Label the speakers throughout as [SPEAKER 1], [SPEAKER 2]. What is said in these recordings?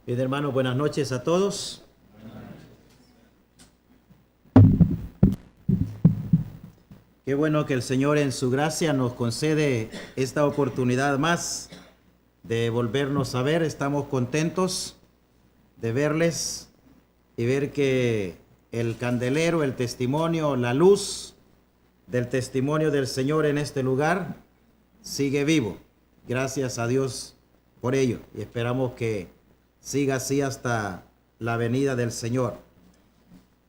[SPEAKER 1] Bien, hermanos, buenas noches a todos. Qué bueno que el Señor en su gracia nos concede esta oportunidad más de volvernos a ver. Estamos contentos de verles y ver que el candelero, el testimonio, la luz del testimonio del Señor en este lugar sigue vivo. Gracias a Dios por ello y esperamos que siga así hasta la venida del Señor.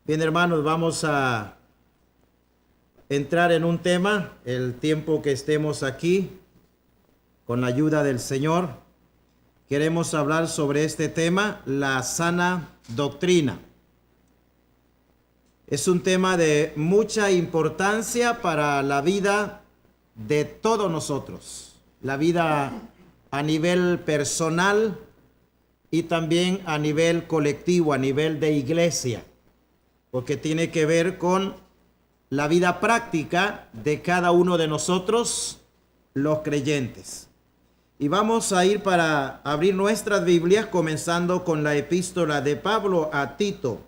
[SPEAKER 1] Bien, hermanos, vamos a entrar en un tema, el tiempo que estemos aquí, con la ayuda del Señor. Queremos hablar sobre este tema, la sana doctrina. Es un tema de mucha importancia para la vida de todos nosotros, la vida a nivel personal y también a nivel colectivo, a nivel de iglesia, porque tiene que ver con la vida práctica de cada uno de nosotros, los creyentes. Y vamos a ir para abrir nuestras Biblias, comenzando con la epístola de Pablo a Tito,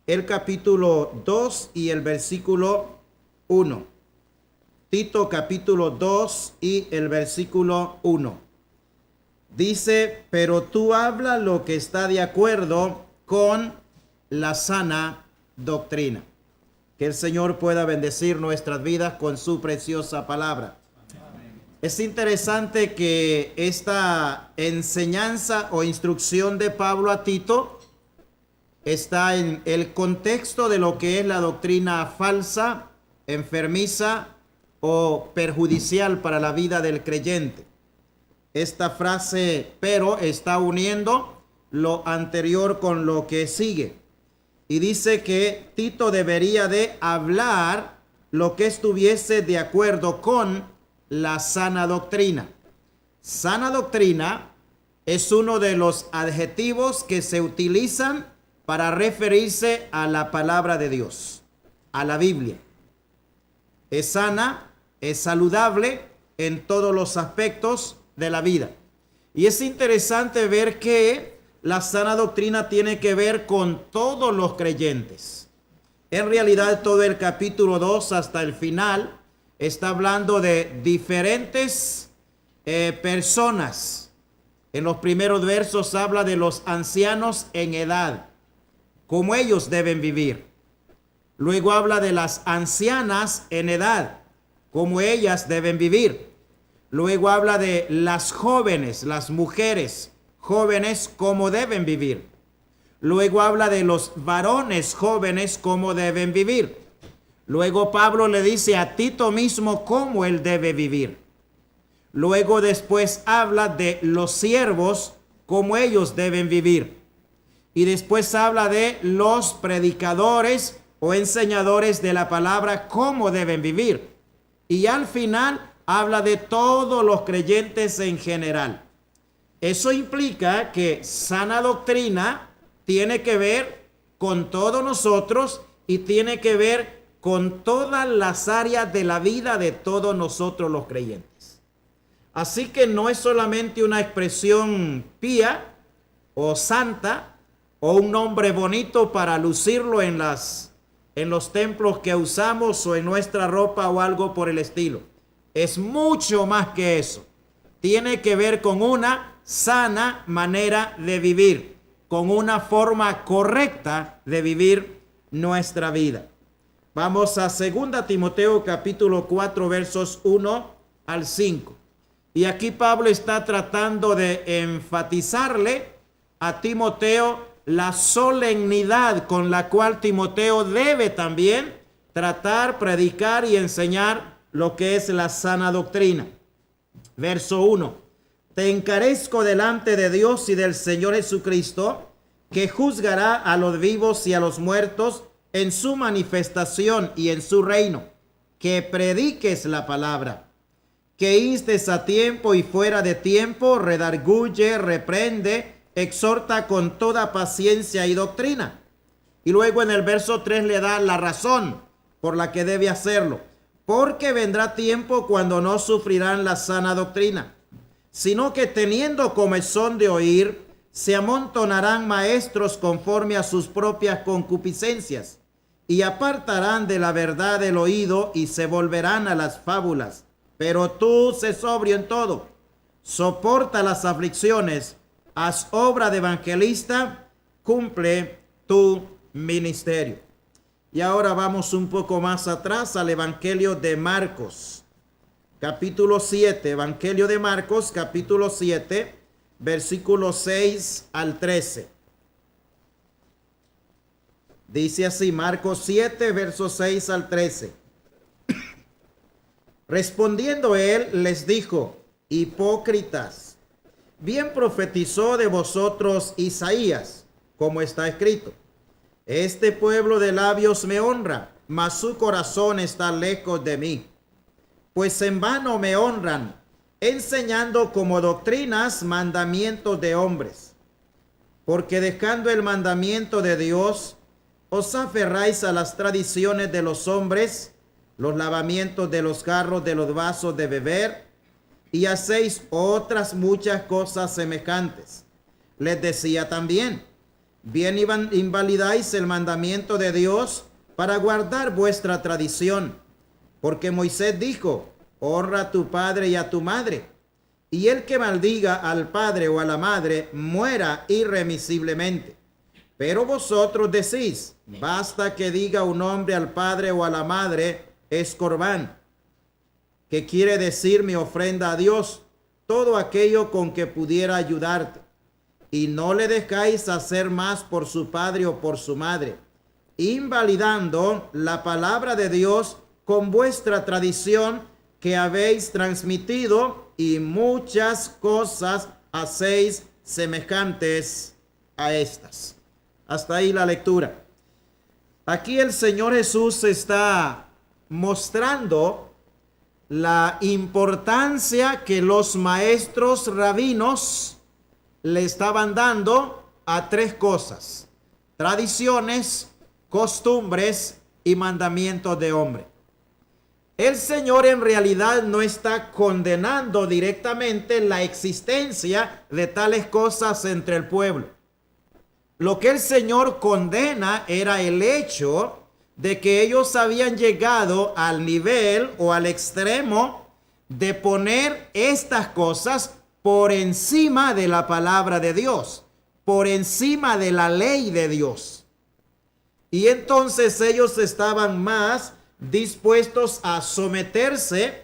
[SPEAKER 1] el capítulo 2 y el versículo 1. Tito capítulo 2 y el versículo 1. Dice, pero tú habla lo que está de acuerdo con la sana doctrina. Que el Señor pueda bendecir nuestras vidas con su preciosa palabra. Es interesante que esta enseñanza o instrucción de Pablo a Tito está en el contexto de lo que es la doctrina falsa, enfermiza o perjudicial para la vida del creyente. Esta frase, pero, está uniendo lo anterior con lo que sigue. Y dice que Tito debería de hablar lo que estuviese de acuerdo con la sana doctrina. Sana doctrina es uno de los adjetivos que se utilizan para referirse a la palabra de Dios, a la Biblia. Es sana, es saludable en todos los aspectos de la vida. Y es interesante ver que la sana doctrina tiene que ver con todos los creyentes. En realidad, todo el capítulo 2 hasta el final está hablando de diferentes personas. En los primeros versos habla de los ancianos en edad, cómo ellos deben vivir. Luego habla de las ancianas en edad, cómo ellas deben vivir. Luego habla de las jóvenes, las mujeres jóvenes, cómo deben vivir. Luego habla de los varones jóvenes, cómo deben vivir. Luego Pablo le dice a Tito mismo cómo él debe vivir. Luego después habla de los siervos, cómo ellos deben vivir. Y después habla de los predicadores o enseñadores de la palabra, cómo deben vivir. Y al final habla de todos los creyentes en general. Eso implica que sana doctrina tiene que ver con todos nosotros y tiene que ver con todas las áreas de la vida de todos nosotros los creyentes. Así que no es solamente una expresión pía o santa o un nombre bonito para lucirlo en los templos que usamos o en nuestra ropa o algo por el estilo. Es mucho más que eso. Tiene que ver con una sana manera de vivir, con una forma correcta de vivir nuestra vida. Vamos a 2 Timoteo capítulo 4 versos 1 al 5. Y aquí Pablo está tratando de enfatizarle a Timoteo la solemnidad con la cual Timoteo debe también tratar, predicar y enseñar lo que es la sana doctrina. Verso 1. Te encarezco delante de Dios y del Señor Jesucristo, que juzgará a los vivos y a los muertos en su manifestación y en su reino, que prediques la palabra, que instes a tiempo y fuera de tiempo, redarguye, reprende, exhorta con toda paciencia y doctrina. Y luego en el verso 3 le da la razón por la que debe hacerlo. Porque vendrá tiempo cuando no sufrirán la sana doctrina, sino que teniendo comezón de oír, Se amontonarán maestros conforme a sus propias concupiscencias, y apartarán de la verdad el oído y se volverán a las fábulas. Pero tú sé sobrio en todo, soporta las aflicciones, haz obra de evangelista, cumple tu ministerio. Y ahora vamos un poco más atrás al Evangelio de Marcos, capítulo 7, Evangelio de Marcos, capítulo 7, versículos 6 al 13. Dice así, Marcos 7, versos 6 al 13. Respondiendo él, les dijo: hipócritas, bien profetizó de vosotros Isaías, como está escrito: este pueblo de labios me honra, mas su corazón está lejos de mí. Pues en vano me honran, enseñando como doctrinas mandamientos de hombres. Porque dejando el mandamiento de Dios, os aferráis a las tradiciones de los hombres, los lavamientos de los jarros, de los vasos de beber, y hacéis otras muchas cosas semejantes. Les decía también: bien invalidáis el mandamiento de Dios para guardar vuestra tradición. Porque Moisés dijo: honra a tu padre y a tu madre, y el que maldiga al padre o a la madre muera irremisiblemente. Pero vosotros decís: basta que diga un hombre al padre o a la madre, es corbán, que quiere decir mi ofrenda a Dios, todo aquello con que pudiera ayudarte. Y no le dejáis hacer más por su padre o por su madre, invalidando la palabra de Dios con vuestra tradición que habéis transmitido, y muchas cosas hacéis semejantes a estas. Hasta ahí la lectura. Aquí el Señor Jesús está mostrando la importancia que los maestros rabinos le estaban dando a tres cosas: tradiciones, costumbres y mandamientos de hombre. El Señor en realidad no está condenando directamente la existencia de tales cosas entre el pueblo. Lo que el Señor condena era el hecho de que ellos habían llegado al nivel o al extremo de poner estas cosas por encima de la palabra de Dios, por encima de la ley de Dios. Y entonces ellos estaban más dispuestos a someterse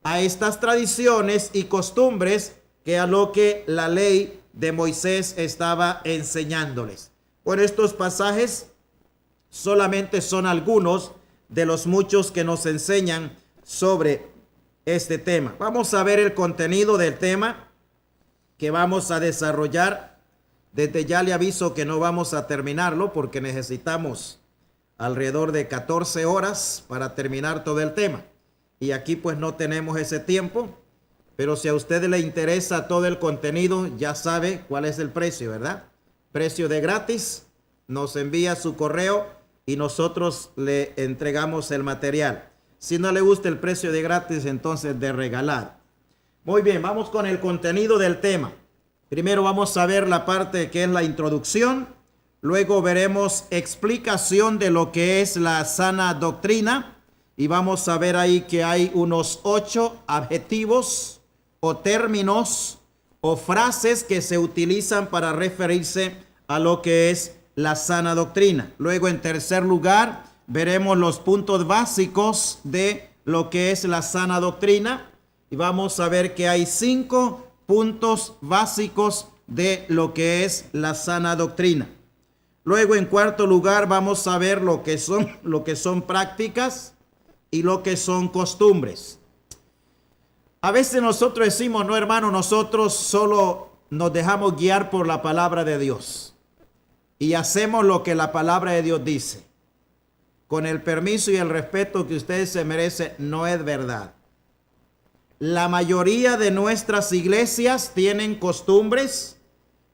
[SPEAKER 1] a estas tradiciones y costumbres que a lo que la ley de Moisés estaba enseñándoles. Bueno, estos pasajes solamente son algunos de los muchos que nos enseñan sobre este tema. Vamos a ver el contenido del tema que vamos a desarrollar. Desde ya le aviso que no vamos a terminarlo porque necesitamos alrededor de 14 horas para terminar todo el tema. Y aquí pues no tenemos ese tiempo, pero si a usted le interesa todo el contenido, ya sabe cuál es el precio, ¿verdad? Precio de gratis, nos envía su correo y nosotros le entregamos el material. Si no le gusta el precio de gratis, entonces de regalado. Muy bien, vamos con el contenido del tema. Primero vamos a ver la parte que es la introducción. Luego veremos explicación de lo que es la sana doctrina. Y vamos a ver ahí que hay unos 8 adjetivos o términos o frases que se utilizan para referirse a lo que es la sana doctrina. Luego, en tercer lugar, veremos los puntos básicos de lo que es la sana doctrina. Y vamos a ver que hay 5 puntos básicos de lo que es la sana doctrina. Luego, en cuarto lugar, vamos a ver lo que son prácticas y lo que son costumbres. A veces nosotros decimos: no, hermano, nosotros solo nos dejamos guiar por la palabra de Dios y hacemos lo que la palabra de Dios dice. Con el permiso y el respeto que ustedes se merecen, no es verdad. La mayoría de nuestras iglesias tienen costumbres,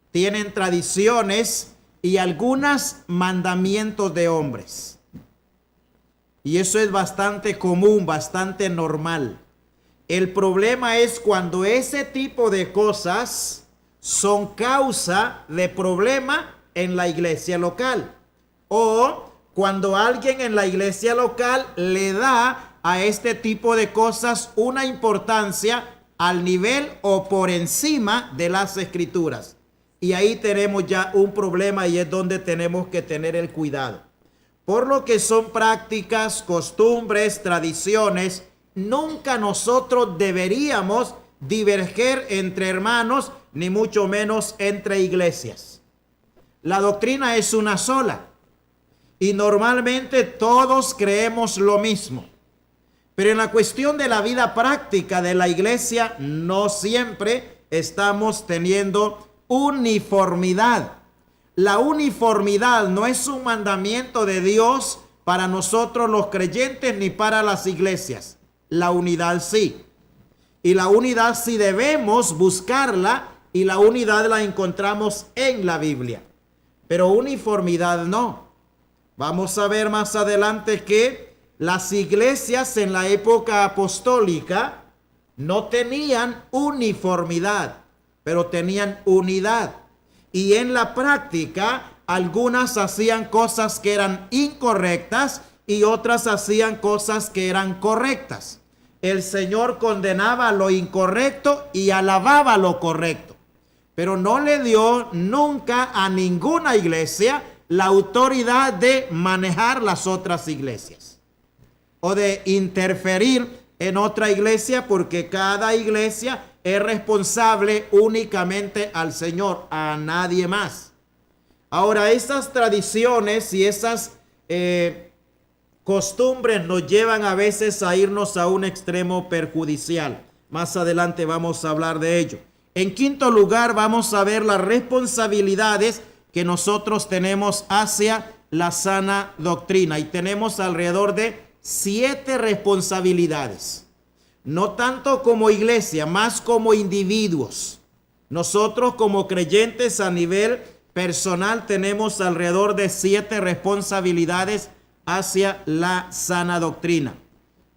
[SPEAKER 1] tienen tradiciones y algunos mandamientos de hombres. Y eso es bastante común, bastante normal. El problema es cuando ese tipo de cosas son causa de problema en la iglesia local. O cuando alguien en la iglesia local le da a este tipo de cosas una importancia al nivel o por encima de las escrituras. Y ahí tenemos ya un problema y es donde tenemos que tener el cuidado. Por lo que son prácticas, costumbres, tradiciones, nunca nosotros deberíamos diverger entre hermanos, ni mucho menos entre iglesias. La doctrina es una sola y normalmente todos creemos lo mismo. Pero en la cuestión de la vida práctica de la iglesia no siempre estamos teniendo uniformidad. La uniformidad no es un mandamiento de Dios para nosotros los creyentes ni para las iglesias. La unidad sí. Y la unidad sí debemos buscarla y la unidad la encontramos en la Biblia. Pero uniformidad no. Vamos a ver más adelante que las iglesias en la época apostólica no tenían uniformidad, pero tenían unidad. Y en la práctica, algunas hacían cosas que eran incorrectas y otras hacían cosas que eran correctas. El Señor condenaba lo incorrecto y alababa lo correcto, pero no le dio nunca a ninguna iglesia la autoridad de manejar las otras iglesias o de interferir en otra iglesia, porque cada iglesia es responsable únicamente al Señor, a nadie más. Ahora, esas tradiciones y esas costumbres nos llevan a veces a irnos a un extremo perjudicial. Más adelante vamos a hablar de ello. En quinto lugar, vamos a ver las responsabilidades que nosotros tenemos hacia la sana doctrina. Y tenemos alrededor de 7 responsabilidades. No tanto como iglesia, más como individuos. Nosotros como creyentes a nivel personal tenemos alrededor de 7 responsabilidades hacia la sana doctrina.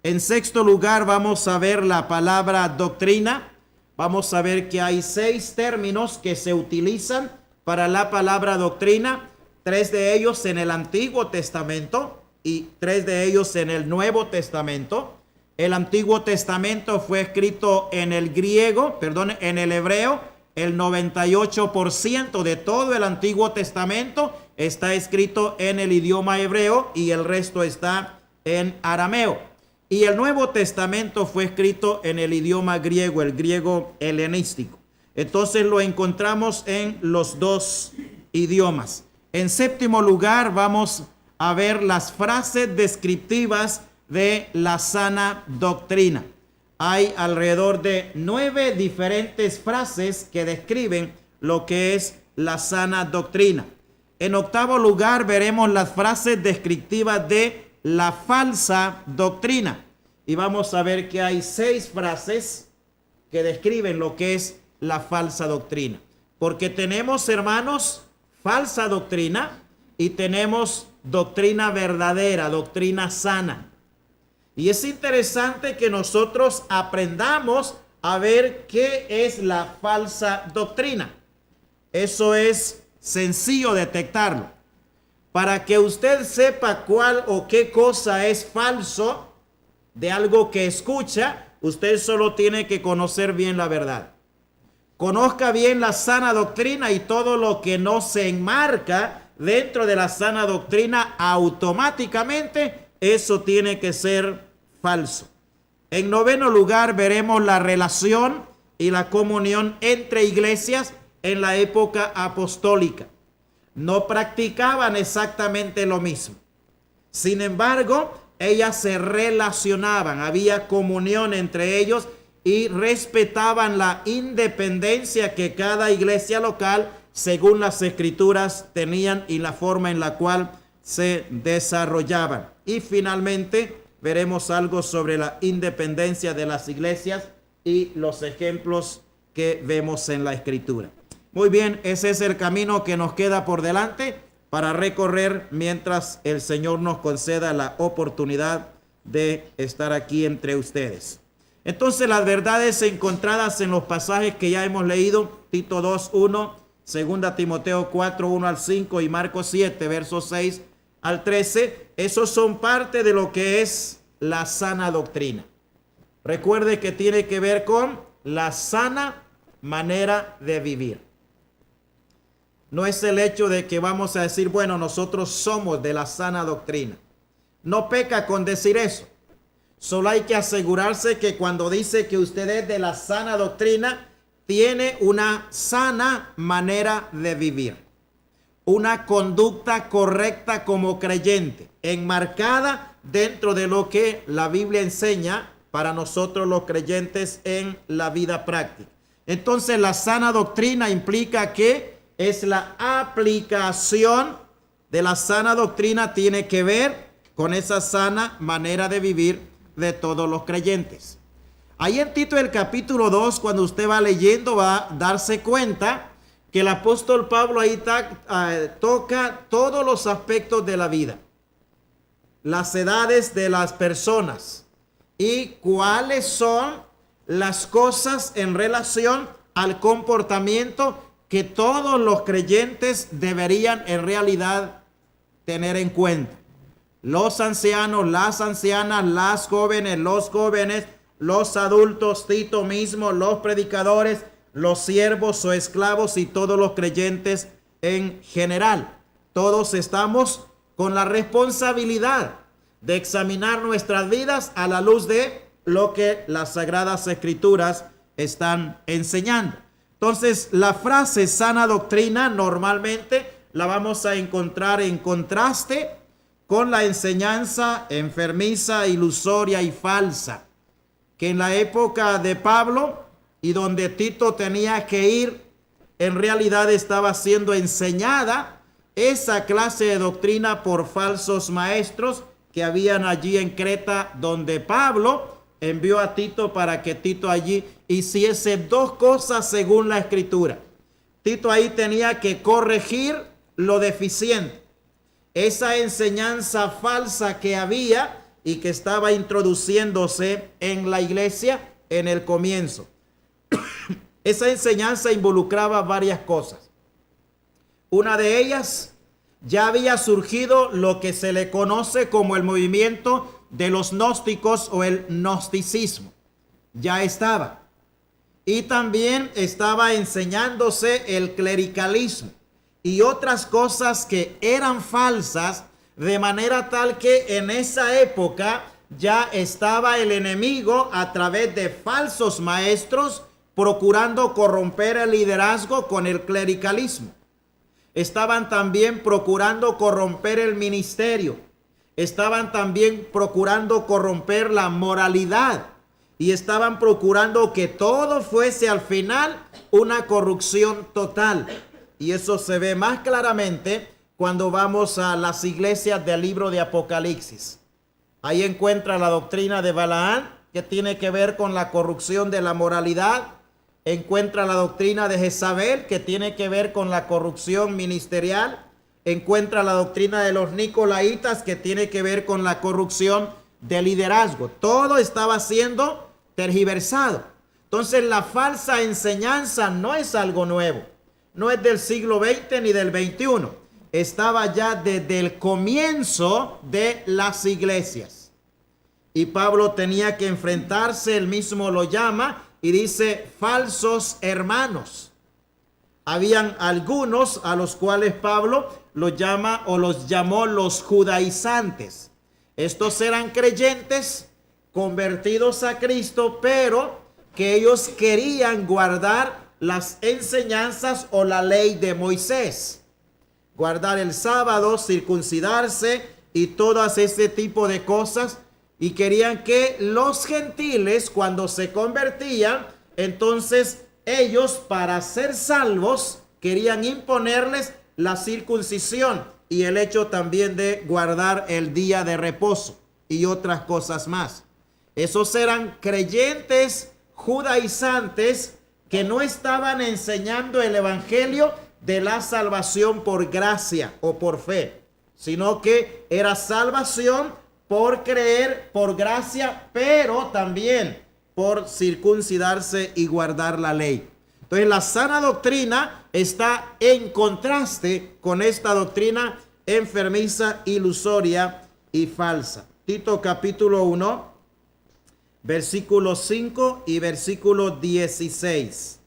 [SPEAKER 1] En sexto lugar vamos a ver la palabra doctrina. Vamos a ver que hay 6 términos que se utilizan para la palabra doctrina. 3 de ellos en el Antiguo Testamento y 3 de ellos en el Nuevo Testamento. El Antiguo Testamento fue escrito en el griego, en el hebreo. El 98% de todo el Antiguo Testamento está escrito en el idioma hebreo y el resto está en arameo. Y el Nuevo Testamento fue escrito en el idioma griego, el griego helenístico. Entonces lo encontramos en los 2 idiomas. En séptimo lugar vamos a ver las frases descriptivas de la sana doctrina. Hay alrededor de 9 diferentes frases que describen lo que es la sana doctrina. En octavo lugar veremos las frases descriptivas de la falsa doctrina. Y vamos a ver que hay 6 frases que describen lo que es la falsa doctrina. Porque tenemos, hermanos, falsa doctrina y tenemos doctrina verdadera, doctrina sana. Y es interesante que nosotros aprendamos a ver qué es la falsa doctrina. Eso es sencillo detectarlo. Para que usted sepa cuál o qué cosa es falso de algo que escucha, usted solo tiene que conocer bien la verdad. Conozca bien la sana doctrina y todo lo que no se enmarca dentro de la sana doctrina, automáticamente eso tiene que ser falso. En noveno lugar veremos la relación y la comunión entre iglesias en la época apostólica. No practicaban exactamente lo mismo. Sin embargo, ellas se relacionaban, había comunión entre ellos y respetaban la independencia que cada iglesia local, según las escrituras, tenían y la forma en la cual se desarrollaban. Y finalmente veremos algo sobre la independencia de las iglesias y los ejemplos que vemos en la escritura. Muy bien, ese es el camino que nos queda por delante para recorrer mientras el Señor nos conceda la oportunidad de estar aquí entre ustedes. Entonces las verdades encontradas en los pasajes que ya hemos leído, Tito 2:1, 2 Timoteo 4:1 al 5 y Marcos 7, versos 6 al 13, esos son parte de lo que es la sana doctrina. Recuerde que tiene que ver con la sana manera de vivir. No es el hecho de que vamos a decir, bueno, nosotros somos de la sana doctrina. No peca con decir eso. Solo hay que asegurarse que cuando dice que usted es de la sana doctrina, tiene una sana manera de vivir. Una conducta correcta como creyente, enmarcada dentro de lo que la Biblia enseña para nosotros los creyentes en la vida práctica. Entonces, la sana doctrina implica que es la aplicación de la sana doctrina, tiene que ver con esa sana manera de vivir de todos los creyentes. Ahí en Tito el capítulo 2, cuando usted va leyendo, va a darse cuenta que el apóstol Pablo ahí toca todos los aspectos de la vida, las edades de las personas y cuáles son las cosas en relación al comportamiento que todos los creyentes deberían en realidad tener en cuenta. Los ancianos, las ancianas, las jóvenes, los jóvenes, los adultos, Tito mismo, los predicadores, los siervos o esclavos y todos los creyentes en general. Todos estamos con la responsabilidad de examinar nuestras vidas a la luz de lo que las Sagradas Escrituras están enseñando. Entonces, la frase sana doctrina normalmente la vamos a encontrar en contraste con la enseñanza enfermiza, ilusoria y falsa, que en la época de Pablo y donde Tito tenía que ir, en realidad estaba siendo enseñada esa clase de doctrina por falsos maestros que habían allí en Creta, donde Pablo envió a Tito para que Tito allí hiciese dos cosas según la Escritura. Tito ahí tenía que corregir lo deficiente, esa enseñanza falsa que había y que estaba introduciéndose en la iglesia en el comienzo. Esa enseñanza involucraba varias cosas. Una de ellas, ya había surgido lo que se le conoce como el movimiento de los gnósticos o el gnosticismo. Ya estaba. Y también estaba enseñándose el clericalismo y otras cosas que eran falsas, de manera tal que en esa época ya estaba el enemigo a través de falsos maestros procurando corromper el liderazgo con el clericalismo. Estaban también procurando corromper el ministerio. Estaban también procurando corromper la moralidad. Y estaban procurando que todo fuese al final una corrupción total. Y eso se ve más claramente cuando vamos a las iglesias del libro de Apocalipsis. Ahí encuentra la doctrina de Balaán, que tiene que ver con la corrupción de la moralidad. Encuentra la doctrina de Jezabel, que tiene que ver con la corrupción ministerial. Encuentra la doctrina de los nicolaitas, que tiene que ver con la corrupción de liderazgo. Todo estaba siendo tergiversado. Entonces, la falsa enseñanza no es algo nuevo. No es del siglo XX ni del XXI. Estaba ya desde el comienzo de las iglesias. Y Pablo tenía que enfrentarse, él mismo lo llama, y dice falsos hermanos. Habían algunos a los cuales Pablo los llama o los llamó los judaizantes. Estos eran creyentes convertidos a Cristo, pero que ellos querían guardar las enseñanzas o la ley de Moisés. Guardar el sábado, circuncidarse y todas ese tipo de cosas. Y querían que los gentiles, cuando se convertían, entonces ellos, para ser salvos, querían imponerles la circuncisión y el hecho también de guardar el día de reposo y otras cosas más. Esos eran creyentes judaizantes que no estaban enseñando el evangelio de la salvación por gracia o por fe, sino que era salvación por creer, por gracia, pero también por circuncidarse y guardar la ley. Entonces la sana doctrina está en contraste con esta doctrina enfermiza, ilusoria y falsa. Tito capítulo 1, versículo 5 y versículo 16.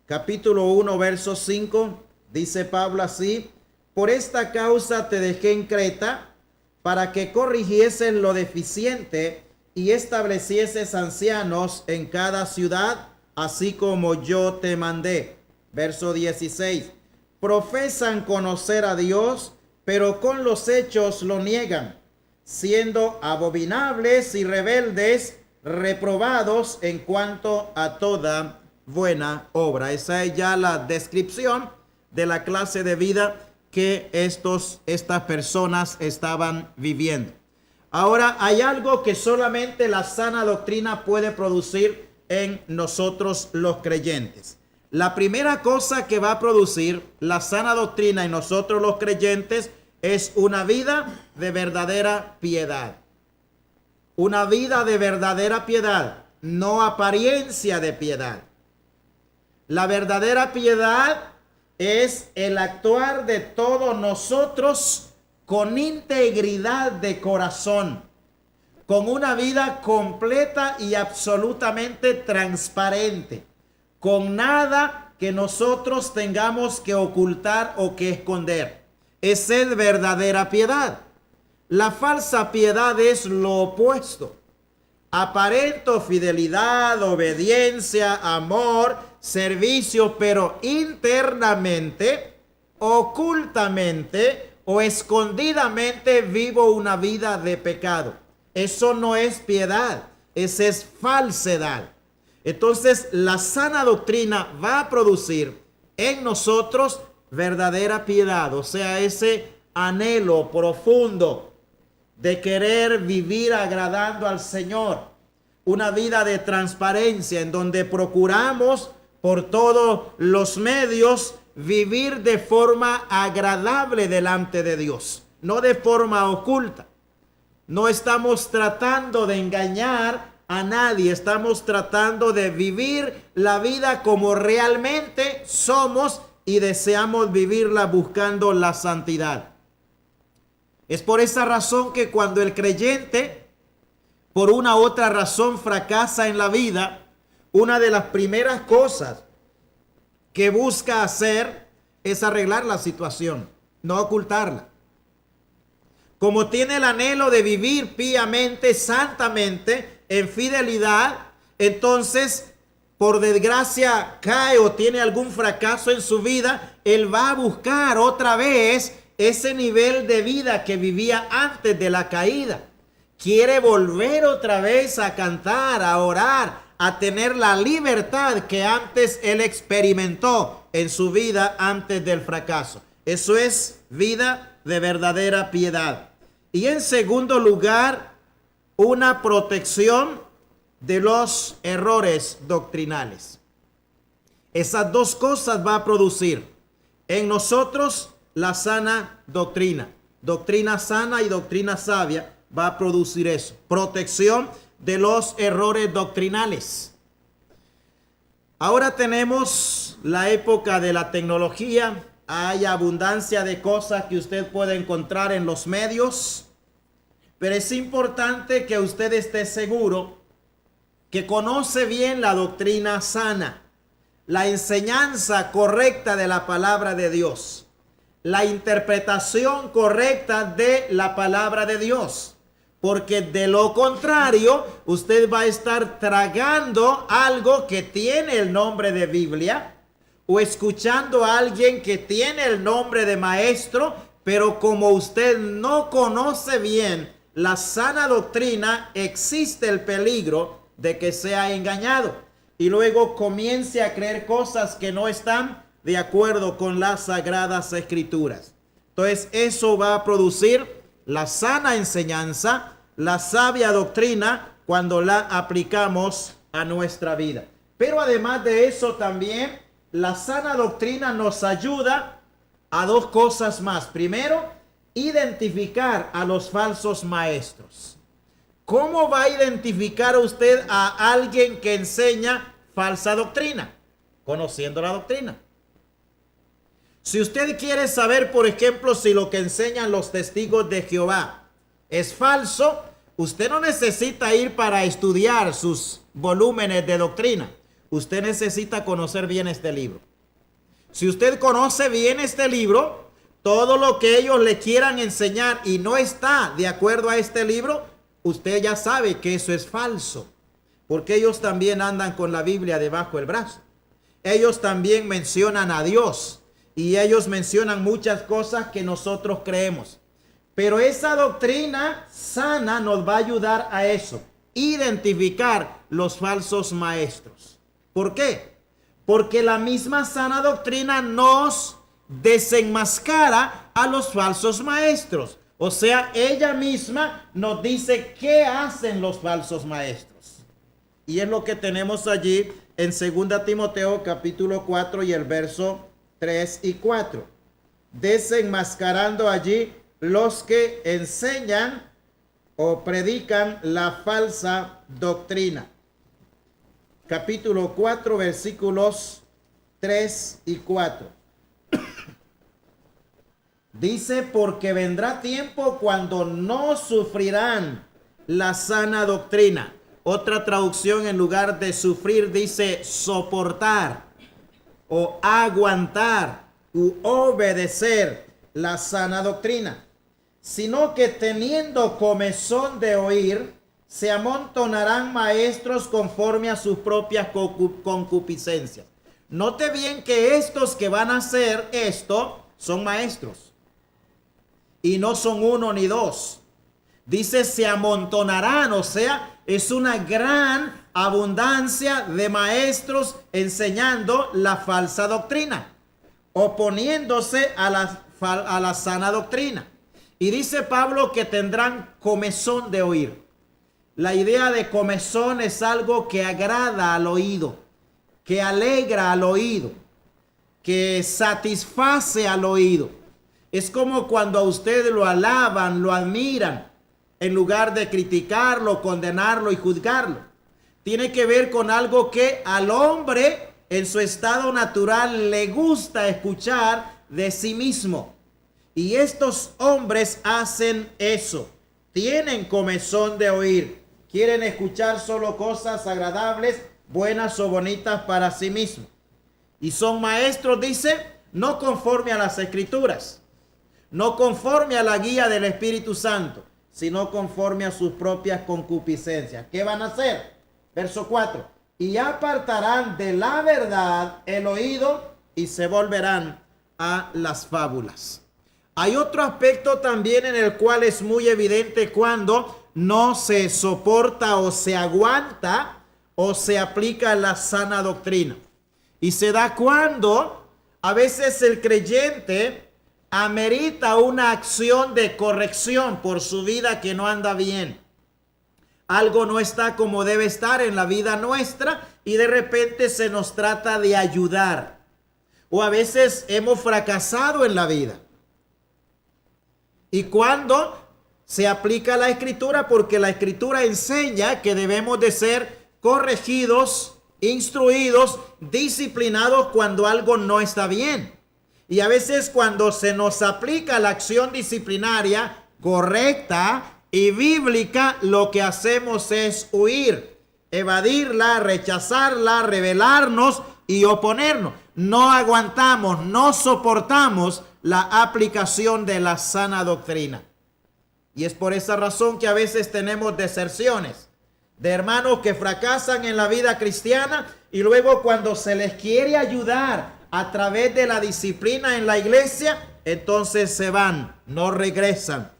[SPEAKER 1] Capítulo 1, verso 5, dice Pablo así: por esta causa te dejé en Creta, para que corrigieses lo deficiente y establecieses ancianos en cada ciudad, así como yo te mandé. Verso 16. Profesan conocer a Dios, pero con los hechos lo niegan, siendo abominables y rebeldes, reprobados en cuanto a toda buena obra. Esa es ya la descripción de la clase de vida que estas personas estaban viviendo. Ahora, hay algo que solamente la sana doctrina puede producir en nosotros los creyentes. La primera cosa que va a producir la sana doctrina en nosotros los creyentes es una vida de verdadera piedad. Una vida de verdadera piedad, no apariencia de piedad. La verdadera piedad es el actuar de todos nosotros con integridad de corazón, con una vida completa y absolutamente transparente, con nada que nosotros tengamos que ocultar o que esconder. Esa es verdadera piedad. La falsa piedad es lo opuesto. Aparento fidelidad, obediencia, amor, servicio, pero internamente, ocultamente o escondidamente vivo una vida de pecado. Eso no es piedad, esa es falsedad. Entonces, la sana doctrina va a producir en nosotros verdadera piedad, o sea, ese anhelo profundo de querer vivir agradando al Señor. Una vida de transparencia en donde procuramos por todos los medios vivir de forma agradable delante de Dios, no de forma oculta. No estamos tratando de engañar a nadie, estamos tratando de vivir la vida como realmente somos y deseamos vivirla buscando la santidad. Es por esa razón que cuando el creyente, por una u otra razón, fracasa en la vida, una de las primeras cosas que busca hacer es arreglar la situación, no ocultarla. Como tiene el anhelo de vivir piamente, santamente, en fidelidad, entonces, por desgracia, cae o tiene algún fracaso en su vida, él va a buscar otra vez ese nivel de vida que vivía antes de la caída. Quiere volver otra vez a cantar, a orar, a tener la libertad que antes él experimentó en su vida antes del fracaso. Eso es vida de verdadera piedad. Y en segundo lugar, una protección de los errores doctrinales. Esas dos cosas va a producir en nosotros la sana doctrina. Doctrina sana y doctrina sabia va a producir eso. Protección de los errores doctrinales. Ahora tenemos la época de la tecnología. Hay abundancia de cosas que usted puede encontrar en los medios. Pero es importante que usted esté seguro que conoce bien la doctrina sana, la enseñanza correcta de la palabra de Dios, la interpretación correcta de la palabra de Dios. Porque de lo contrario, usted va a estar tragando algo que tiene el nombre de Biblia o escuchando a alguien que tiene el nombre de maestro, pero como usted no conoce bien la sana doctrina, existe el peligro de que sea engañado y luego comience a creer cosas que no están de acuerdo con las sagradas escrituras. Entonces, eso va a producir la sana enseñanza, la sabia doctrina, cuando la aplicamos a nuestra vida. Pero además de eso también, la sana doctrina nos ayuda a dos cosas más. Primero, identificar a los falsos maestros. ¿cómo va a identificar usted a alguien que enseña falsa doctrina? Conociendo la doctrina. Si usted quiere saber, por ejemplo, si lo que enseñan los testigos de Jehová es falso, usted no necesita ir para estudiar sus volúmenes de doctrina. Usted necesita conocer bien este libro. Si usted conoce bien este libro, todo lo que ellos le quieran enseñar y no está de acuerdo a este libro, usted ya sabe que eso es falso. Porque ellos también andan con la Biblia debajo del brazo. Ellos también mencionan a Dios. Y ellos mencionan muchas cosas que nosotros creemos. Pero esa doctrina sana nos va a ayudar a eso. Identificar los falsos maestros. ¿Por qué? Porque la misma sana doctrina nos desenmascara a los falsos maestros. O sea, ella misma nos dice qué hacen los falsos maestros. Y es lo que tenemos allí en 2 Timoteo capítulo 4 y el verso 3 y 4. Desenmascarando allí los que enseñan o predican la falsa doctrina. Capítulo 4, versículos 3 y 4. Dice, porque vendrá tiempo cuando no sufrirán la sana doctrina. Otra traducción en lugar de sufrir dice soportar o aguantar u obedecer la sana doctrina, sino que teniendo comezón de oír, se amontonarán maestros conforme a sus propias concupiscencias. Note bien que estos que van a hacer esto son maestros. Y no son uno ni dos. Dice se amontonarán, o sea, es una gran abundancia de maestros enseñando la falsa doctrina, oponiéndose a la sana doctrina. Y dice Pablo que tendrán comezón de oír. La idea de comezón es algo que agrada al oído, que alegra al oído, que satisface al oído. Es como cuando a usted lo alaban, lo admiran, en lugar de criticarlo, condenarlo y juzgarlo. Tiene que ver con algo que al hombre en su estado natural le gusta escuchar de sí mismo. Y estos hombres hacen eso. Tienen comezón de oír. Quieren escuchar solo cosas agradables, buenas o bonitas para sí mismos. Y son maestros, dice, no conforme a las Escrituras, no conforme a la guía del Espíritu Santo, sino conforme a sus propias concupiscencias. ¿Qué van a hacer? Verso 4. Y apartarán de la verdad el oído y se volverán a las fábulas. Hay otro aspecto también en el cual es muy evidente cuando no se soporta o se aguanta o se aplica la sana doctrina. Y se da cuando a veces el creyente amerita una acción de corrección por su vida que no anda bien. Algo no está como debe estar en la vida nuestra y de repente se nos trata de ayudar. O a veces hemos fracasado en la vida. Y cuando se aplica la Escritura, porque la Escritura enseña que debemos de ser corregidos, instruidos, disciplinados cuando algo no está bien. Y a veces cuando se nos aplica la acción disciplinaria correcta y bíblica, lo que hacemos es huir, evadirla, rechazarla, rebelarnos y oponernos. No aguantamos, no soportamos la aplicación de la sana doctrina. Y es por esa razón que a veces tenemos deserciones de hermanos que fracasan en la vida cristiana y luego cuando se les quiere ayudar a través de la disciplina en la iglesia, entonces se van, no regresan.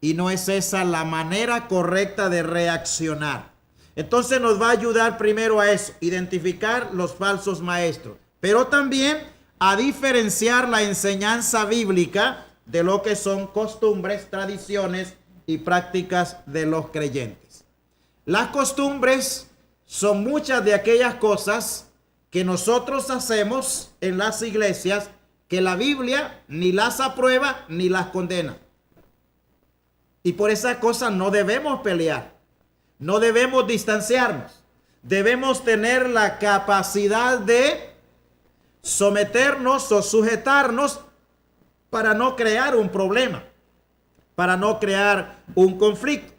[SPEAKER 1] Y no es esa la manera correcta de reaccionar. Entonces nos va a ayudar primero a eso, identificar los falsos maestros, pero también a diferenciar la enseñanza bíblica de lo que son costumbres, tradiciones y prácticas de los creyentes. Las costumbres son muchas de aquellas cosas que nosotros hacemos en las iglesias que la Biblia ni las aprueba ni las condena. Y por esas cosas no debemos pelear. No debemos distanciarnos. Debemos tener la capacidad de someternos o sujetarnos para no crear un problema, para no crear un conflicto.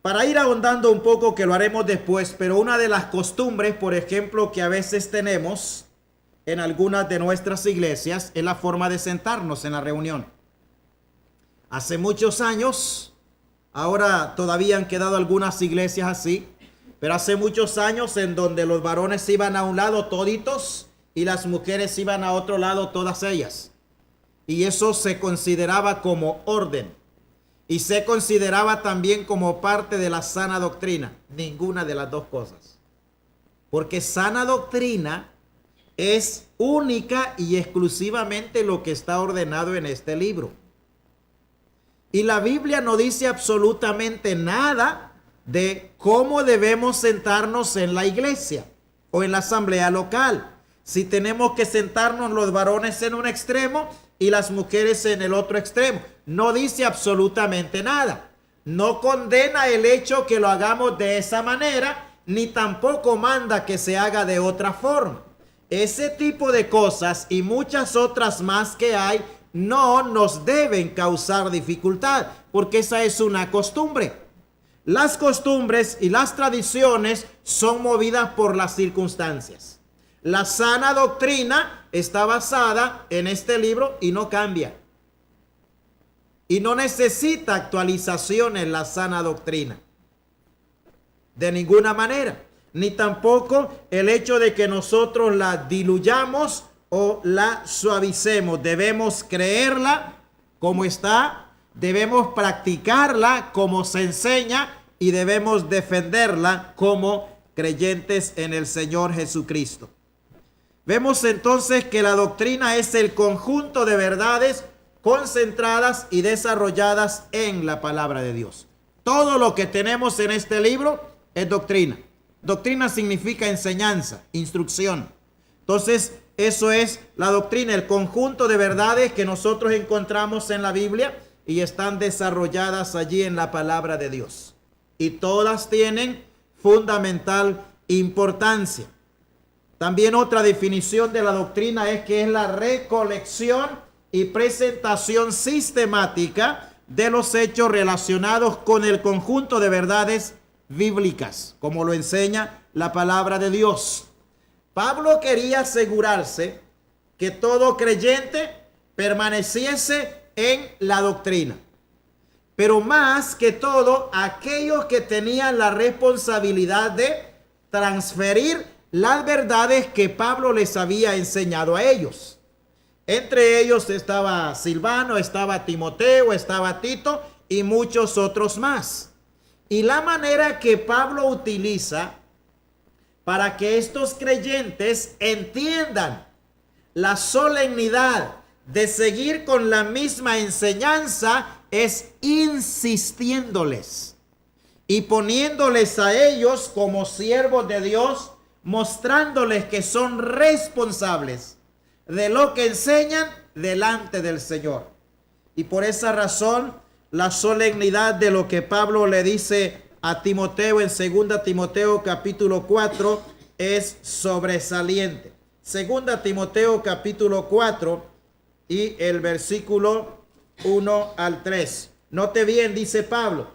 [SPEAKER 1] Para ir ahondando un poco, que lo haremos después, pero una de las costumbres, por ejemplo, que a veces tenemos en algunas de nuestras iglesias es la forma de sentarnos en la reunión. Hace muchos años, ahora todavía han quedado algunas iglesias así, pero hace muchos años en donde los varones iban a un lado toditos y las mujeres iban a otro lado todas ellas. Y eso se consideraba como orden. Y se consideraba también como parte de la sana doctrina. Ninguna de las dos cosas. Porque sana doctrina es única y exclusivamente lo que está ordenado en este libro. Y la Biblia no dice absolutamente nada de cómo debemos sentarnos en la iglesia o en la asamblea local. Si tenemos que sentarnos los varones en un extremo y las mujeres en el otro extremo. No dice absolutamente nada. No condena el hecho que lo hagamos de esa manera, ni tampoco manda que se haga de otra forma. Ese tipo de cosas y muchas otras más que hay no nos deben causar dificultad, porque esa es una costumbre. Las costumbres y las tradiciones son movidas por las circunstancias. La sana doctrina está basada en este libro y no cambia. Y no necesita actualización en la sana doctrina. De ninguna manera. Ni tampoco el hecho de que nosotros la diluyamos o la suavicemos. Debemos creerla como está, debemos practicarla como se enseña y debemos defenderla como creyentes en el Señor Jesucristo. Vemos entonces que la doctrina es el conjunto de verdades concentradas y desarrolladas en la palabra de Dios. Todo lo que tenemos en este libro es doctrina. Doctrina significa enseñanza, instrucción. Entonces, eso es la doctrina, el conjunto de verdades que nosotros encontramos en la Biblia y están desarrolladas allí en la palabra de Dios. Y todas tienen fundamental importancia. También otra definición de la doctrina es que es la recolección y presentación sistemática de los hechos relacionados con el conjunto de verdades bíblicas, como lo enseña la palabra de Dios. Pablo quería asegurarse que todo creyente permaneciese en la doctrina. Pero más que todo, aquellos que tenían la responsabilidad de transferir las verdades que Pablo les había enseñado a ellos. Entre ellos estaba Silvano, estaba Timoteo, estaba Tito y muchos otros más. Y la manera que Pablo utiliza para que estos creyentes entiendan la solemnidad de seguir con la misma enseñanza es insistiéndoles y poniéndoles a ellos como siervos de Dios, mostrándoles que son responsables de lo que enseñan delante del Señor. Y por esa razón, la solemnidad de lo que Pablo le dice a Timoteo en 2 Timoteo capítulo 4 es sobresaliente. 2 Timoteo capítulo 4 y el versículo 1 al 3. Note bien, dice Pablo: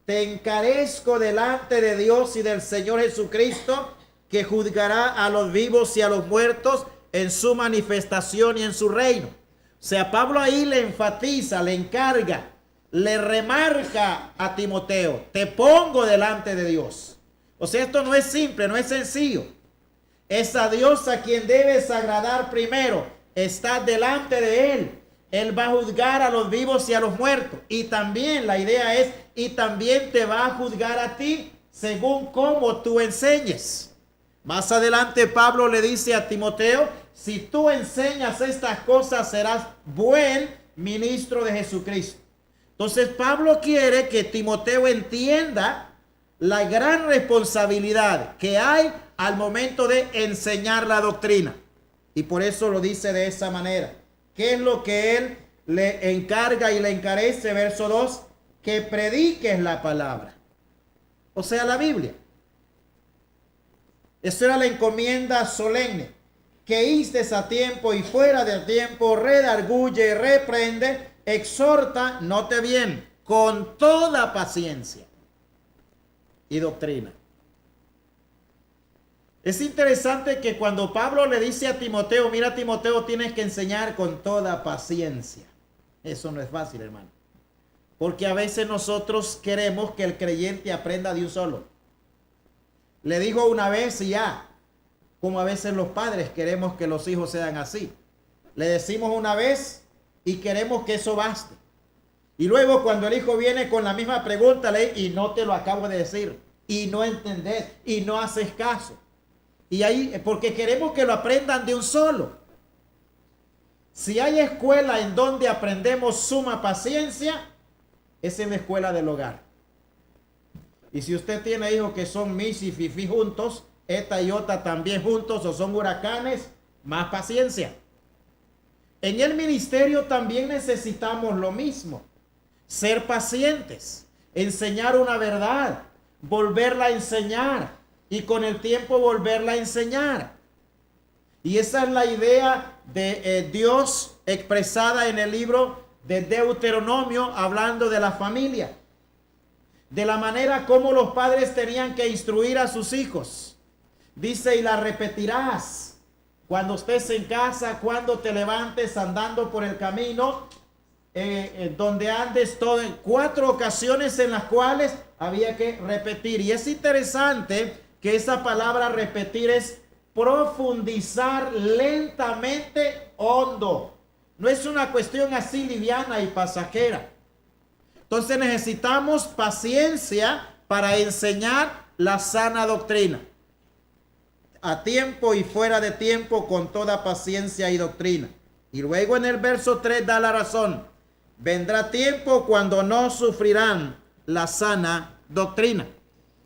[SPEAKER 1] te encarezco delante de Dios y del Señor Jesucristo, que juzgará a los vivos y a los muertos en su manifestación y en su reino. O sea, Pablo ahí le enfatiza, le encarga, le remarca a Timoteo: te pongo delante de Dios. O sea, esto no es simple, no es sencillo. Es a Dios a quien debes agradar primero. Estás delante de Él. Él va a juzgar a los vivos y a los muertos. Y también la idea es, y también te va a juzgar a ti según cómo tú enseñes. Más adelante Pablo le dice a Timoteo: si tú enseñas estas cosas, serás buen ministro de Jesucristo. Entonces Pablo quiere que Timoteo entienda la gran responsabilidad que hay al momento de enseñar la doctrina. Y por eso lo dice de esa manera. ¿Qué es lo que él le encarga y le encarece? Verso 2: que prediques la palabra. o sea, la Biblia. Eso era la encomienda solemne. Que instes a tiempo y fuera de tiempo, redarguye, reprende, exhorta, note bien, con toda paciencia y doctrina. Es interesante que cuando Pablo le dice a Timoteo, mira Timoteo, tienes que enseñar con toda paciencia. Eso no es fácil, hermano. Porque a veces nosotros queremos que el creyente aprenda de un solo. Le digo una vez y ya. Como a veces los padres queremos que los hijos sean así. Le decimos una vez y queremos que eso baste. Y luego cuando el hijo viene con la misma pregunta, y no te lo acabo de decir, y no entendés, y no haces caso. Y ahí, porque queremos que lo aprendan de un solo. Si hay escuela en donde aprendemos suma paciencia, es en la escuela del hogar. Y si usted tiene hijos que son mis y fifi juntos, eta y ota también juntos, o son huracanes, más paciencia. En el ministerio también necesitamos lo mismo. Ser pacientes, enseñar una verdad, volverla a enseñar y con el tiempo volverla a enseñar. Y esa es la idea de Dios expresada en el libro de Deuteronomio, hablando de la familia, de la manera como los padres tenían que instruir a sus hijos. Dice, y la repetirás cuando estés en casa, cuando te levantes andando por el camino, donde andes, todo en 4 ocasiones en las cuales había que repetir. Y es interesante que esa palabra repetir es profundizar lentamente, hondo. No es una cuestión así liviana y pasajera. Entonces necesitamos paciencia para enseñar la sana doctrina. A tiempo y fuera de tiempo, con toda paciencia y doctrina. Y luego en el verso 3 da la razón. Vendrá tiempo cuando no sufrirán la sana doctrina.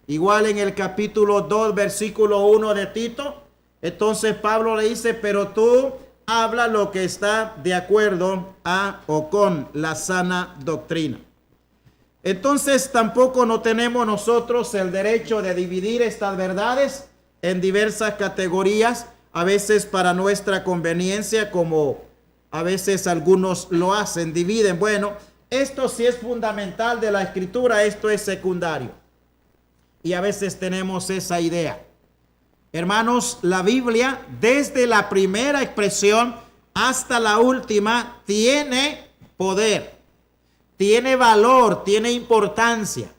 [SPEAKER 1] Igual en el capítulo 2, versículo 1 de Tito. Entonces Pablo le dice, pero tú habla lo que está de acuerdo a o con la sana doctrina. Entonces tampoco no tenemos nosotros el derecho de dividir estas verdades en diversas categorías, a veces para nuestra conveniencia, como a veces algunos lo hacen, dividen. Bueno, esto sí es fundamental de la Escritura, esto es secundario. Y a veces tenemos esa idea. Hermanos, la Biblia, desde la primera expresión hasta la última, tiene poder, tiene valor, tiene importancia.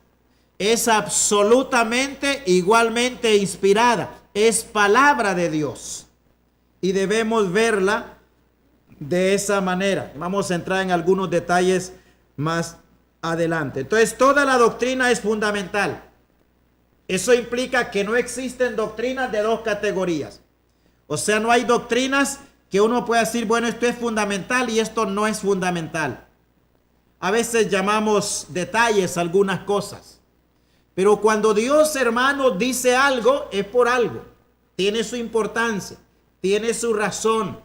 [SPEAKER 1] Es absolutamente igualmente inspirada. Es palabra de Dios. Y debemos verla de esa manera. Vamos a entrar en algunos detalles más adelante. Entonces, toda la doctrina es fundamental. Eso implica que no existen doctrinas de 2 categorías. O sea, no hay doctrinas que uno pueda decir, bueno, esto es fundamental y esto no es fundamental. A veces llamamos detalles algunas cosas. Pero cuando Dios, hermano, dice algo, es por algo. Tiene su importancia, tiene su razón,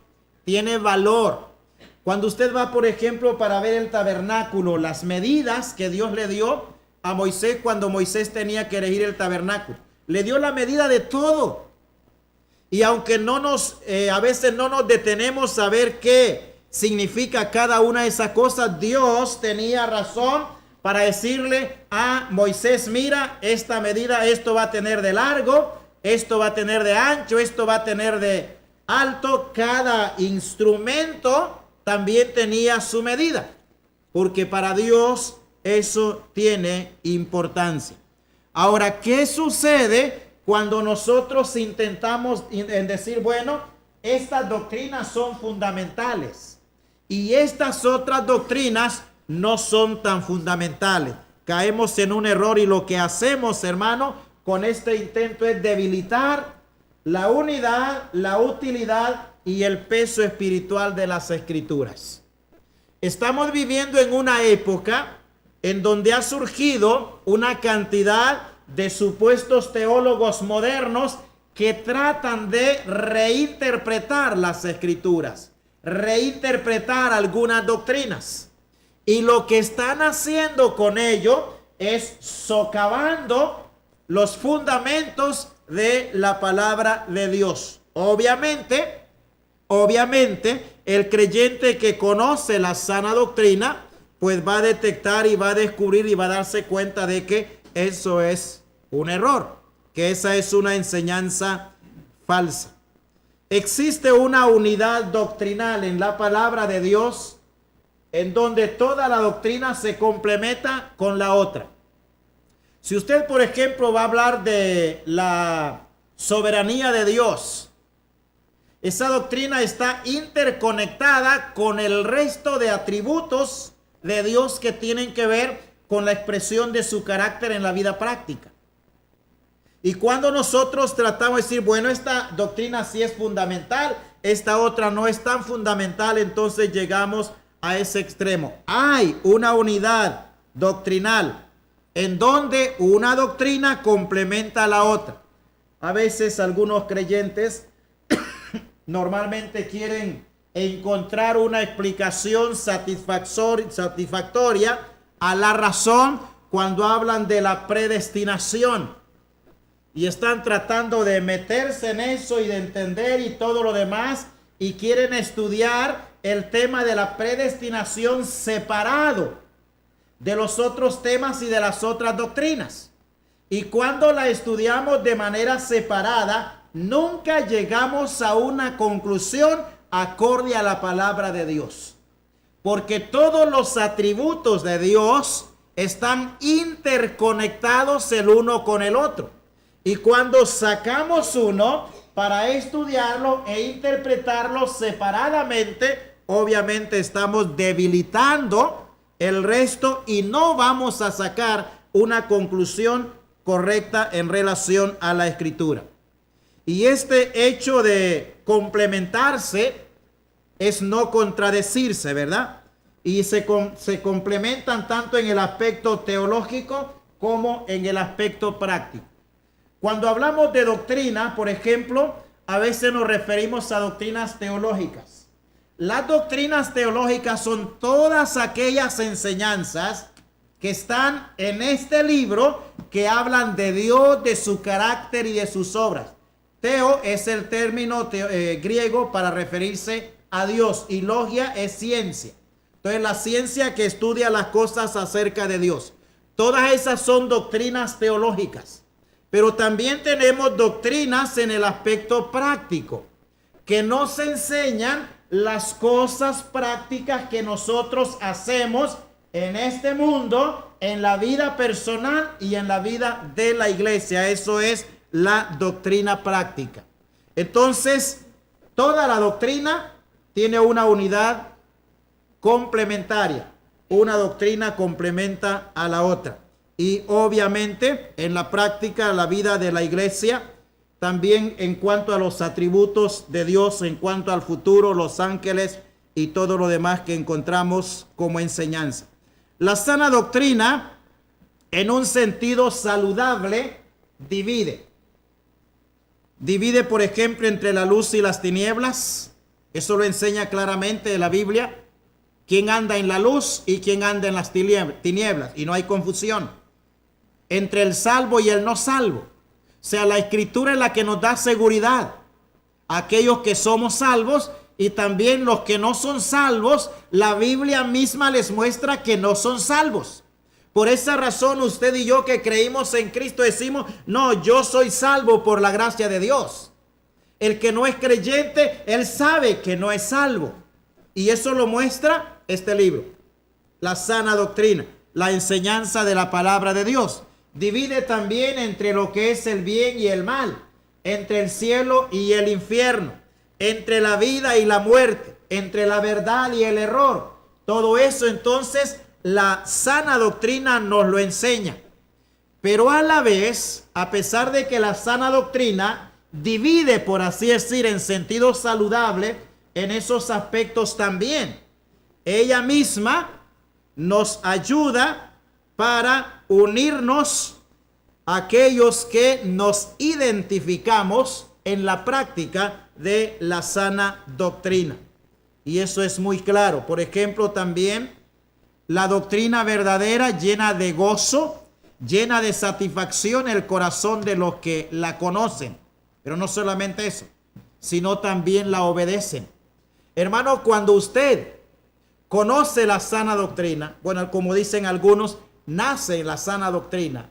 [SPEAKER 1] tiene valor. Cuando usted va, por ejemplo, para ver el tabernáculo, las medidas que Dios le dio a Moisés cuando Moisés tenía que erigir el tabernáculo, le dio la medida de todo. Y aunque a veces no nos detenemos a ver qué significa cada una de esas cosas, Dios tenía razón para decirle a Moisés, mira, esta medida, esto va a tener de largo, esto va a tener de ancho, esto va a tener de alto. Cada instrumento también tenía su medida, porque para Dios eso tiene importancia. Ahora, ¿qué sucede cuando nosotros intentamos decir, bueno, estas doctrinas son fundamentales y estas otras doctrinas no son tan fundamentales? Caemos en un error y lo que hacemos, hermano, con este intento es debilitar la unidad, la utilidad y el peso espiritual de las Escrituras. Estamos viviendo en una época en donde ha surgido una cantidad de supuestos teólogos modernos que tratan de reinterpretar las Escrituras, reinterpretar algunas doctrinas. Y lo que están haciendo con ello es socavando los fundamentos de la palabra de Dios. Obviamente, el creyente que conoce la sana doctrina, pues va a detectar y va a descubrir y va a darse cuenta de que eso es un error, que esa es una enseñanza falsa. Existe una unidad doctrinal en la palabra de Dios, en donde toda la doctrina se complementa con la otra. Si usted, por ejemplo, va a hablar de la soberanía de Dios, esa doctrina está interconectada con el resto de atributos de Dios que tienen que ver con la expresión de su carácter en la vida práctica. Y cuando nosotros tratamos de decir, bueno, esta doctrina sí es fundamental, esta otra no es tan fundamental, entonces llegamos a ese extremo. Hay una unidad doctrinal en donde una doctrina complementa a la otra. A veces algunos creyentes normalmente quieren encontrar una explicación satisfactoria a la razón cuando hablan de la predestinación. Y están tratando de meterse en eso y de entender y todo lo demás. Y quieren estudiar el tema de la predestinación separado de los otros temas y de las otras doctrinas. Y cuando la estudiamos de manera separada, nunca llegamos a una conclusión acorde a la palabra de Dios. Porque todos los atributos de Dios están interconectados el uno con el otro. Y cuando sacamos uno para estudiarlo e interpretarlo separadamente, obviamente estamos debilitando el resto y no vamos a sacar una conclusión correcta en relación a la Escritura. Y este hecho de complementarse es no contradecirse, ¿verdad? Y se complementan tanto en el aspecto teológico como en el aspecto práctico. Cuando hablamos de doctrina, por ejemplo, a veces nos referimos a doctrinas teológicas. Las doctrinas teológicas son todas aquellas enseñanzas que están en este libro que hablan de Dios, de su carácter y de sus obras. Teo es el término griego para referirse a Dios y logia es ciencia. Entonces la ciencia que estudia las cosas acerca de Dios. Todas esas son doctrinas teológicas. Pero también tenemos doctrinas en el aspecto práctico, que nos enseñan las cosas prácticas que nosotros hacemos en este mundo, en la vida personal y en la vida de la iglesia. Eso es la doctrina práctica. Entonces, toda la doctrina tiene una unidad complementaria. Una doctrina complementa a la otra. Y obviamente en la práctica, la vida de la iglesia, también en cuanto a los atributos de Dios, en cuanto al futuro, los ángeles y todo lo demás que encontramos como enseñanza. La sana doctrina, en un sentido saludable, divide. Divide, por ejemplo, entre la luz y las tinieblas. Eso lo enseña claramente la Biblia. Quién anda en la luz y quién anda en las tinieblas. Y no hay confusión entre el salvo y el no salvo. O sea, la Escritura es la que nos da seguridad. Aquellos que somos salvos y también los que no son salvos, la Biblia misma les muestra que no son salvos. Por esa razón usted y yo que creímos en Cristo decimos, no, yo soy salvo por la gracia de Dios. El que no es creyente, él sabe que no es salvo. Y eso lo muestra este libro, la sana doctrina, la enseñanza de la palabra de Dios. Divide también entre lo que es el bien y el mal, entre el cielo y el infierno, entre la vida y la muerte, entre la verdad y el error. Todo eso entonces la sana doctrina nos lo enseña. Pero a la vez, a pesar de que la sana doctrina divide, por así decir, en sentido saludable, en esos aspectos también, ella misma nos ayuda para unirnos a aquellos que nos identificamos en la práctica de la sana doctrina. Y eso es muy claro. Por ejemplo, también la doctrina verdadera llena de gozo llena de satisfacción el corazón de los que la conocen. Pero no solamente eso, sino también la obedecen. Hermano, cuando usted conoce la sana doctrina, bueno, como dicen algunos, nace en la sana doctrina,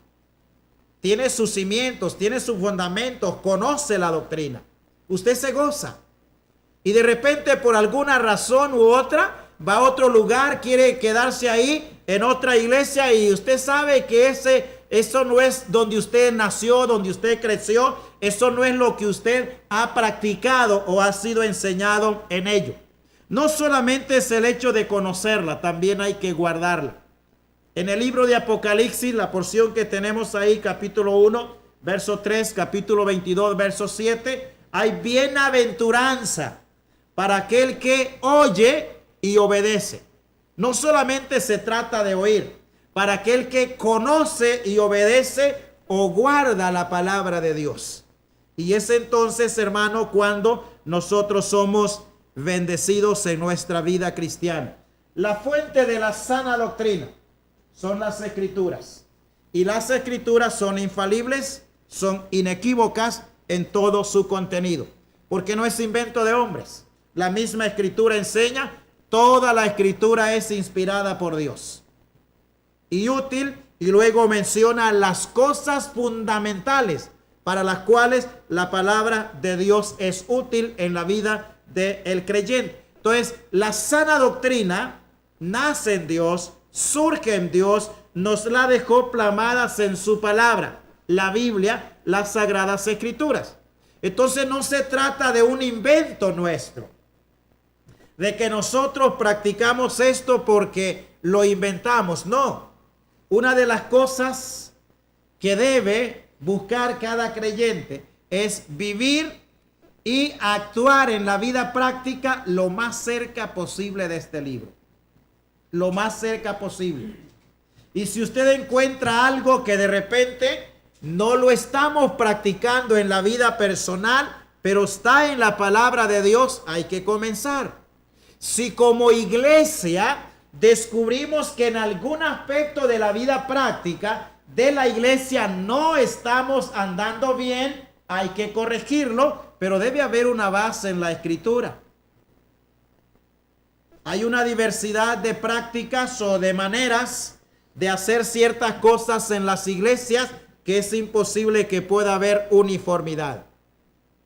[SPEAKER 1] tiene sus cimientos, tiene sus fundamentos, conoce la doctrina, usted se goza. Y de repente, por alguna razón u otra, va a otro lugar, quiere quedarse ahí en otra iglesia, y usted sabe que eso no es donde usted nació, donde usted creció, eso no es lo que usted ha practicado o ha sido enseñado en ello. No solamente es el hecho de conocerla, también hay que guardarla. En el libro de Apocalipsis, la porción que tenemos ahí, capítulo 1, verso 3, capítulo 22, verso 7, hay bienaventuranza para aquel que oye y obedece. No solamente se trata de oír, para aquel que conoce y obedece o guarda la palabra de Dios. Y es entonces, hermano, cuando nosotros somos bendecidos en nuestra vida cristiana. La fuente de la sana doctrina son las Escrituras. Y las Escrituras son infalibles, son inequívocas en todo su contenido. Porque no es invento de hombres. La misma Escritura enseña, toda la Escritura es inspirada por Dios y útil, y luego menciona las cosas fundamentales para las cuales la palabra de Dios es útil en la vida del creyente. Entonces, la sana doctrina nace en Dios, surge en Dios, nos la dejó plasmadas en su palabra, la Biblia, las Sagradas Escrituras. Entonces, no se trata de un invento nuestro, de que nosotros practicamos esto porque lo inventamos. No. Una de las cosas que debe buscar cada creyente es vivir y actuar en la vida práctica lo más cerca posible de este libro. Lo más cerca posible. Y si usted encuentra algo que de repente no lo estamos practicando en la vida personal, pero está en la palabra de Dios, hay que comenzar. Si como iglesia descubrimos que en algún aspecto de la vida práctica de la iglesia no estamos andando bien, hay que corregirlo, pero debe haber una base en la Escritura. Hay una diversidad de prácticas o de maneras de hacer ciertas cosas en las iglesias que es imposible que pueda haber uniformidad.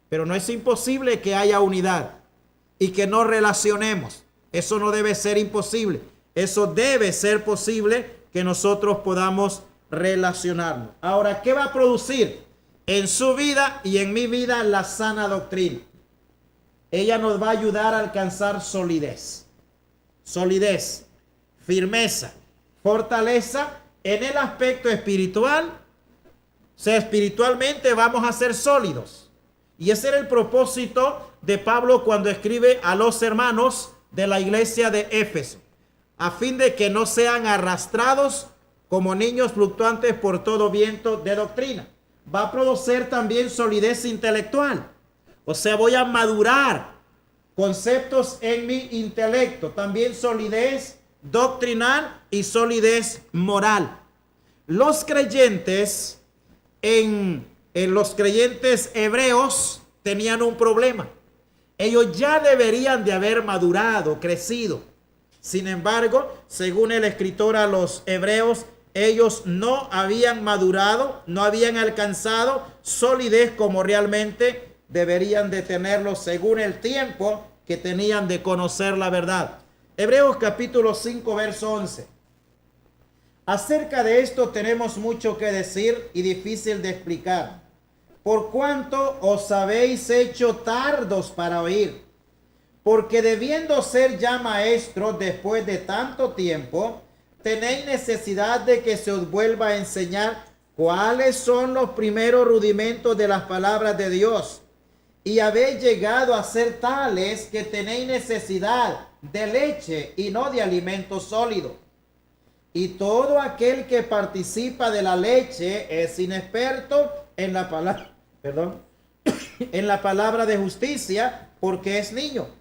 [SPEAKER 1] Pero no es imposible que haya unidad y que nos relacionemos. Eso no debe ser imposible. Eso debe ser posible, que nosotros podamos relacionarnos. Ahora, ¿qué va a producir en su vida y en mi vida la sana doctrina? Ella nos va a ayudar a alcanzar solidez. Solidez, firmeza, fortaleza en el aspecto espiritual. O sea, espiritualmente vamos a ser sólidos. Y ese era el propósito de Pablo cuando escribe a los hermanos de la iglesia de Éfeso, a fin de que no sean arrastrados como niños fluctuantes por todo viento de doctrina. Va a producir también solidez intelectual. O sea, voy a madurar conceptos en mi intelecto. También solidez doctrinal y solidez moral. Los creyentes, en los creyentes hebreos, tenían un problema. Ellos ya deberían de haber madurado, crecido. Sin embargo, según el escritor a los hebreos, ellos no habían madurado, no habían alcanzado solidez como realmente deberían de tenerlo según el tiempo que tenían de conocer la verdad. Hebreos capítulo 5, verso 11. Acerca de esto tenemos mucho que decir y difícil de explicar, por cuanto os habéis hecho tardos para oír. Porque debiendo ser ya maestros después de tanto tiempo, tenéis necesidad de que se os vuelva a enseñar cuáles son los primeros rudimentos de las palabras de Dios. Y habéis llegado a ser tales que tenéis necesidad de leche y no de alimento sólido. Y todo aquel que participa de la leche es inexperto en la palabra, en la palabra de justicia, porque es niño.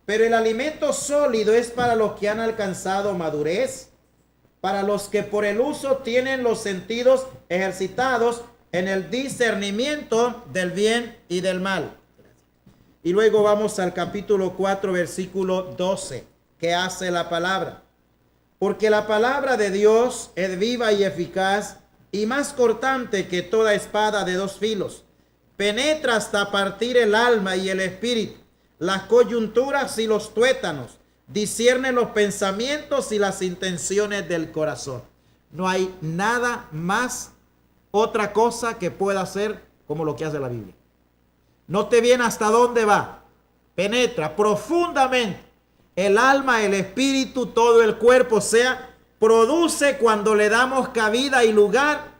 [SPEAKER 1] Pero el alimento sólido es para los que han alcanzado madurez, para los que por el uso tienen los sentidos ejercitados en el discernimiento del bien y del mal. Y luego vamos al capítulo 4, versículo 12, que hace la palabra. Porque la palabra de Dios es viva y eficaz y más cortante que toda espada de dos filos. Penetra hasta partir el alma y el espíritu, las coyunturas y los tuétanos. Discierne los pensamientos y las intenciones del corazón. No hay nada más, otra cosa que pueda hacer como lo que hace la Biblia. Note bien hasta dónde va. Penetra profundamente el alma, el espíritu, todo el cuerpo. O sea, produce cuando le damos cabida y lugar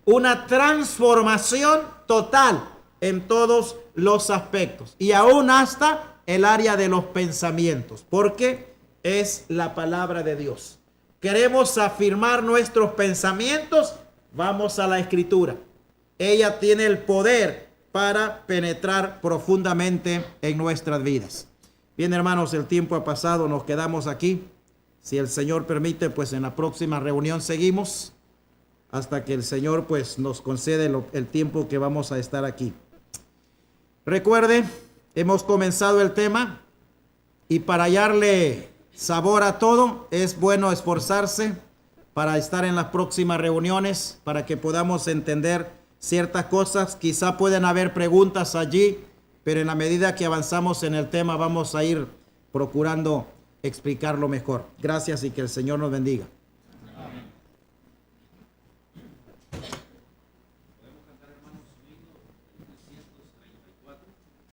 [SPEAKER 1] una transformación total en todos los aspectos. Y aún hasta el área de los pensamientos. Porque es la palabra de Dios. Queremos afirmar nuestros pensamientos. Vamos a la Escritura. Ella tiene el poder para penetrar profundamente en nuestras vidas. Bien, hermanos, el tiempo ha pasado, nos quedamos aquí. Si el Señor permite, pues en la próxima reunión seguimos hasta que el Señor pues nos concede el tiempo que vamos a estar aquí. Recuerde, hemos comenzado el tema y para hallarle sabor a todo es bueno esforzarse para estar en las próximas reuniones, para que podamos entender ciertas cosas. Quizá pueden haber preguntas allí, pero en la medida que avanzamos en el tema vamos a ir procurando explicarlo mejor. Gracias y que el Señor nos bendiga.